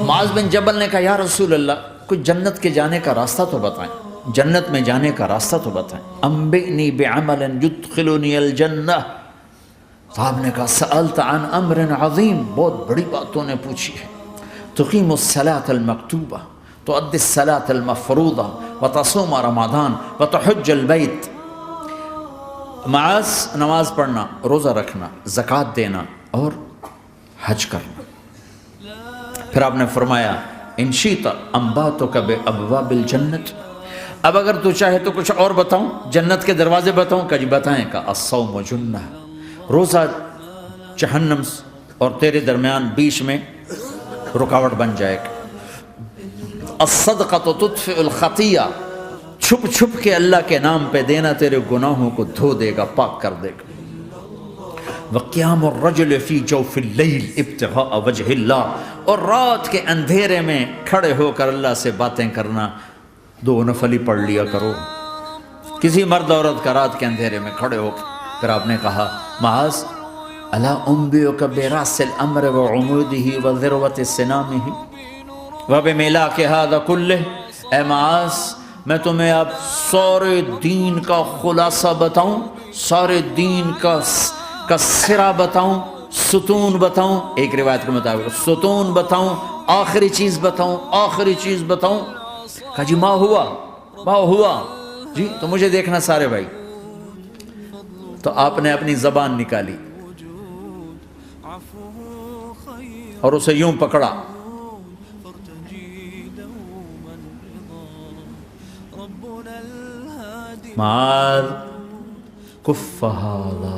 معاذ بن جبل نے کہا یا رسول اللہ کوئی جنت کے جانے کا راستہ تو بتائیں، جنت میں جانے کا راستہ تو بتائیں۔ انبئنی بعمل یدخلنی الجنہ، صاحب نے کہا سألت عن امر عظیم، بہت بڑی باتوں نے پوچھی ہے۔ تقیم الصلاة المکتوبہ، تؤدی الصلاة المفروضہ، وتصوم رمضان، وتحج البیت۔ معاذ نماز پڑھنا، روزہ رکھنا، زکوٰۃ دینا اور حج کرنا۔ پھر آپ نے فرمایا ان شئت انبأتک بابواب الجنت، اب اگر تو چاہے تو کچھ اور بتاؤں، جنت کے دروازے بتاؤں؟ کہ جی بتائیں۔ کہ الصوم جنہ، روزہ جہنم اور تیرے درمیان بیچ میں رکاوٹ بن جائے گا۔ الصدقۃ تطفئ الخطیہ، چھپ چھپ کے اللہ کے نام پہ دینا تیرے گناہوں کو دھو دے گا، پاک کر دے گا۔ وقیام الرجل فی جوف اللیل ابتغاء وجہ اللہ، اور رات کے اندھیرے میں کھڑے ہو کر اللہ سے باتیں کرنا، 2 نفل ہی پڑھ لیا کرو، کسی مرد عورت کا رات کے اندھیرے میں کھڑے ہو۔ پھر آپ نے کہا معاذ الا انبئک براس الامر وعمودہ وذروۃ سنامہ وبملاک ھذا کلہ، اے معاذ میں تمہیں اب سارے دین کا خلاصہ بتاؤں، سارے دین کا سرا بتاؤں، ستون بتاؤں، ایک روایت کے مطابق ستون بتاؤں، آخری چیز بتاؤں، آخری چیز بتاؤں؟ کہا جی ما ہوا جی، تو مجھے دیکھنا سارے بھائی۔ تو آپ نے اپنی زبان نکالی اور اسے یوں پکڑا، معاذ کف ھذا،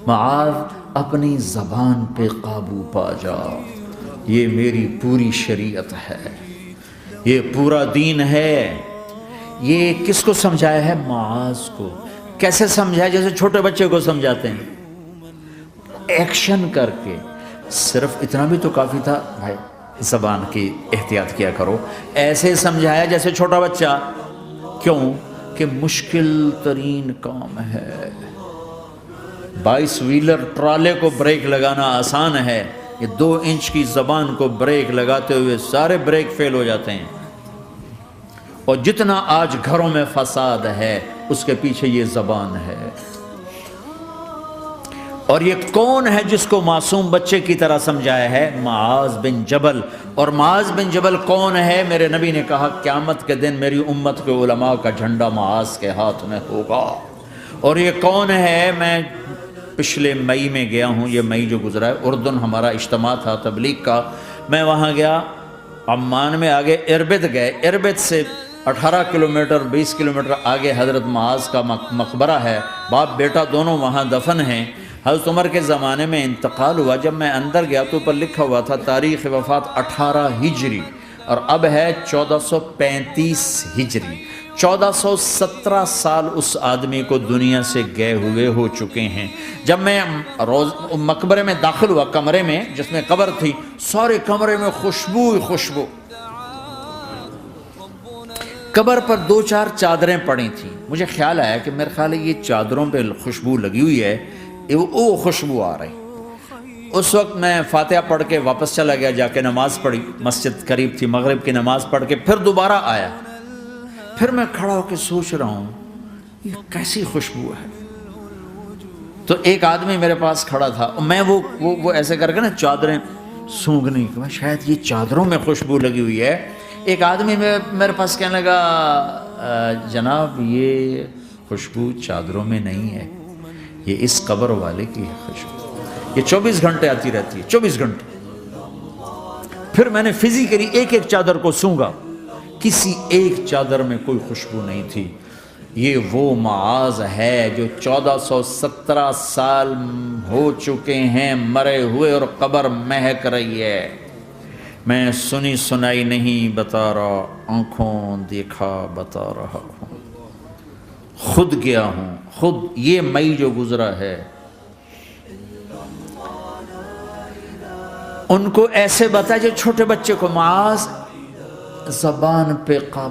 معاذ اپنی زبان پہ قابو پا جا، یہ میری پوری شریعت ہے، یہ پورا دین ہے۔ یہ کس کو سمجھایا ہے؟ معاذ کو۔ کیسے سمجھایا؟ جیسے چھوٹے بچے کو سمجھاتے ہیں، ایکشن کر کے۔ صرف اتنا بھی تو کافی تھا بھائی، زبان کی احتیاط کیا کرو۔ ایسے سمجھایا جیسے چھوٹا بچہ۔ کیوں؟ کہ مشکل ترین کام ہے۔ 22 ویلر ٹرالے کو بریک لگانا آسان ہے، یہ 2 انچ کی زبان کو بریک لگاتے ہوئے سارے بریک فیل ہو جاتے ہیں۔ اور جتنا آج گھروں میں فساد ہے اس کے پیچھے یہ زبان ہے۔ اور یہ کون ہے جس کو معصوم بچے کی طرح سمجھایا ہے؟ معاذ بن جبل۔ اور معاذ بن جبل کون ہے؟ میرے نبی نے کہا قیامت کے دن میری امت کے علماء کا جھنڈا معاذ کے ہاتھ میں ہوگا۔ اور یہ کون ہے؟ میں پچھلے مئی میں گیا ہوں، یہ مئی جو گزرا ہے، اردن ہمارا اجتماع تھا تبلیغ کا، میں وہاں گیا، عمان میں آگے اربد گئے، اربد سے 18 کلومیٹر 20 کلومیٹر آگے حضرت معاذ کا مقبرہ ہے، باپ بیٹا دونوں وہاں دفن ہیں۔ حضرت عمر کے زمانے میں انتقال ہوا، جب میں اندر گیا تو اوپر لکھا ہوا تھا تاریخ وفات 18 ہجری، اور اب ہے 1435 ہجری۔ 1417 سال اس آدمی کو دنیا سے گئے ہوئے ہو چکے ہیں۔ جب میں مقبرے میں داخل ہوا، کمرے میں جس میں قبر تھی، سارے کمرے میں خوشبو ہی خوشبو۔ قبر پر 2-4 چادریں پڑی تھیں، مجھے خیال آیا کہ میرے خیال ہے یہ چادروں پہ خوشبو لگی ہوئی ہے، وہ خوشبو آ رہی۔ اس وقت میں فاتحہ پڑھ کے واپس چلا گیا، جا کے نماز پڑھی، مسجد قریب تھی، مغرب کی نماز پڑھ کے پھر دوبارہ آیا۔ پھر میں کھڑا ہو کے سوچ رہا ہوں یہ کیسی خوشبو ہے۔ تو ایک آدمی میرے پاس کھڑا تھا، میں وہ ایسے کر کے نا چادریں سونگھنے کی، شاید یہ چادروں میں خوشبو لگی ہوئی ہے۔ ایک آدمی میرے پاس کہنے لگا جناب یہ خوشبو چادروں میں نہیں ہے، یہ اس قبر والے کی خوشبو، یہ 24 گھنٹے آتی رہتی ہے، 24 گھنٹے۔ پھر میں نے فزیکلی ایک ایک چادر کو سونگا، کسی ایک چادر میں کوئی خوشبو نہیں تھی۔ یہ وہ معاذ ہے جو 1417 سال ہو چکے ہیں مرے ہوئے اور قبر مہک رہی ہے۔ میں سنی سنائی نہیں بتا رہا، آنکھوں دیکھا بتا رہا ہوں، خود گیا ہوں، خود یہ مئی جو گزرا ہے۔ ان کو ایسے بتا جو چھوٹے بچے کو، معاذ زبان پہ قابو